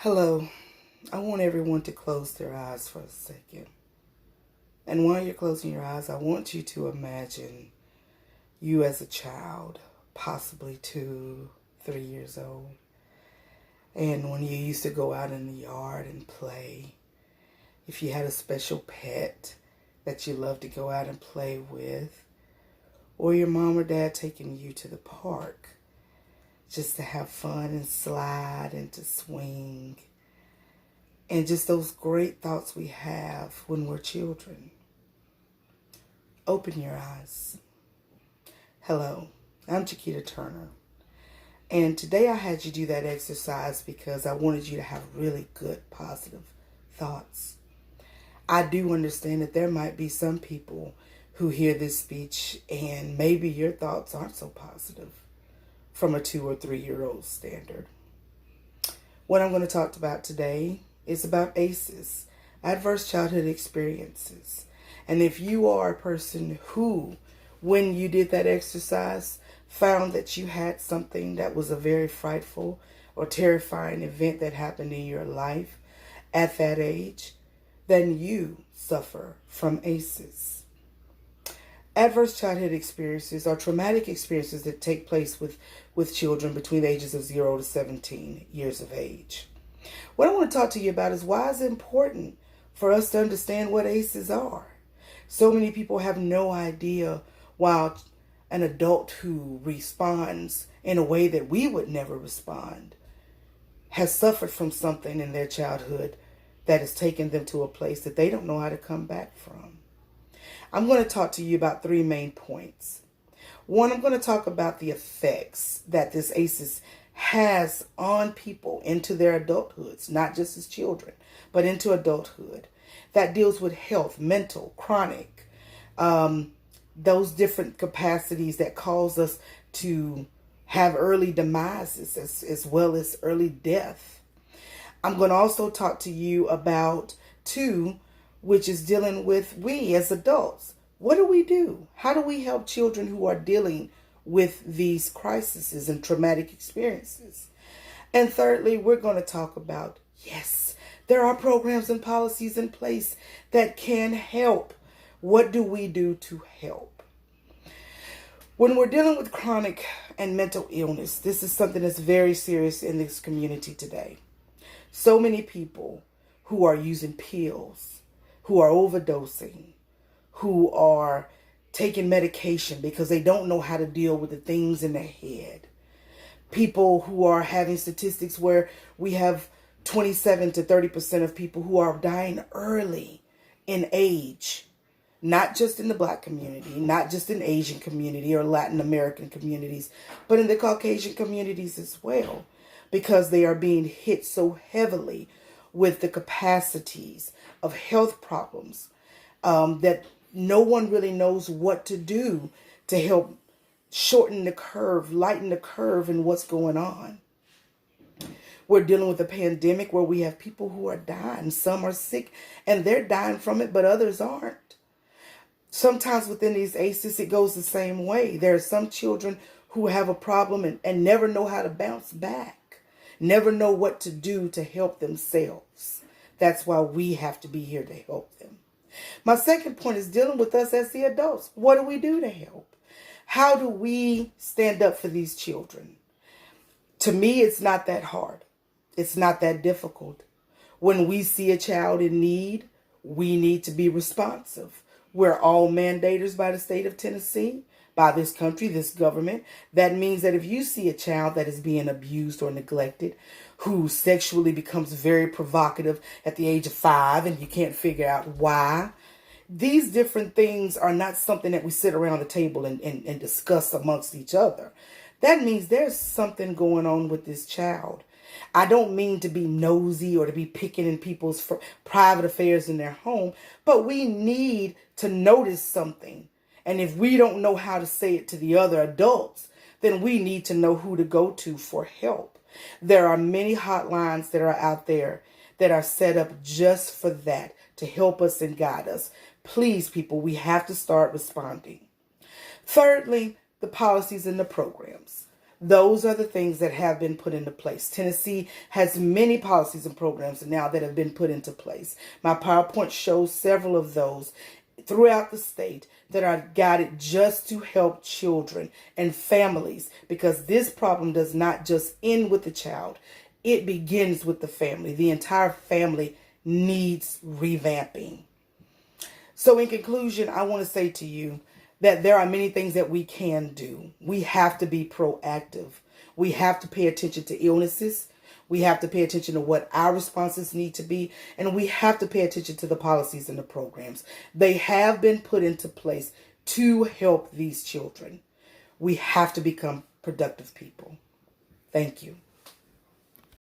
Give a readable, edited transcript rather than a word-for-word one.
Hello. I want everyone to close their eyes for a second. And while you're closing your eyes, I want you to imagine you as a child, possibly 2, 3 years old. And when you used to go out in the yard and play, if you had a special pet that you loved to go out and play with, or your mom or dad taking you to the park just to have fun and slide and to swing. And just those great thoughts we have when we're children. Open your eyes. Hello, I'm Chiquita Turner. And today I had you do that exercise because I wanted you to have really good, positive thoughts. I do understand that there might be some people who hear this speech and maybe your thoughts aren't so positive from a 2 or 3-year-old standard. What I'm going to talk about today is about ACEs, adverse childhood experiences. And if you are a person who, when you did that exercise, found that you had something that was a very frightful or terrifying event that happened in your life at that age, then you suffer from ACEs. Adverse childhood experiences are traumatic experiences that take place with children between the ages of 0 to 17 years of age. What I want to talk to you about is why it's important for us to understand what ACEs are. So many people have no idea why an adult who responds in a way that we would never respond has suffered from something in their childhood that has taken them to a place that they don't know how to come back from. I'm going to talk to you about 3 main points. One, I'm going to talk about the effects that this ACEs has on people into their adulthoods, not just as children, but into adulthood. That deals with health, mental, chronic, those different capacities that cause us to have early demises as well as early death. I'm going to also talk to you about 2, which is dealing with we as adults. What do we do? How do we help children who are dealing with these crises and traumatic experiences? And thirdly, we're going to talk about, yes, there are programs and policies in place that can help. What do we do to help? When we're dealing with chronic and mental illness, this is something that's very serious in this community today. So many people who are using pills, who are overdosing, who are taking medication because they don't know how to deal with the things in their head. People who are having statistics where we have 27 to 30% of people who are dying early in age, not just in the Black community, not just in Asian community or Latin American communities, but in the Caucasian communities as well, because they are being hit so heavily with the capacities of health problems that no one really knows what to do to help shorten the curve, lighten the curve in what's going on. We're dealing with a pandemic where we have people who are dying. Some are sick and they're dying from it, but others aren't. Sometimes within these ACEs, it goes the same way. There are some children who have a problem and never know how to bounce back, never know what to do to help themselves. That's why we have to be here to help them. My second point is dealing with us as the adults. What do we do to help? How do we stand up for these children? To me, it's not that hard. It's not that difficult. When we see a child in need, we need to be responsive. We're all mandators by the state of Tennessee, by this country, this government. That means that if you see a child that is being abused or neglected, who sexually becomes very provocative at the age of 5 and you can't figure out why, these different things are not something that we sit around the table and discuss amongst each other. That means there's something going on with this child. I don't mean to be nosy or to be picking in people's private affairs in their home, but we need to notice something. And if we don't know how to say it to the other adults, then we need to know who to go to for help. There are many hotlines that are out there that are set up just for that, to help us and guide us. Please, people, we have to start responding. Thirdly, the policies and the programs. Those are the things that have been put into place. Tennessee has many policies and programs now that have been put into place. My PowerPoint shows several of those throughout the state that are guided just to help children and families, because this problem does not just end with the child. It begins with the family. The entire family needs revamping. So in conclusion, I want to say to you that there are many things that we can do. We have to be proactive. We have to pay attention to illnesses. We have to pay attention to what our responses need to be. And we have to pay attention to the policies and the programs. They have been put into place to help these children. We have to become productive people. Thank you.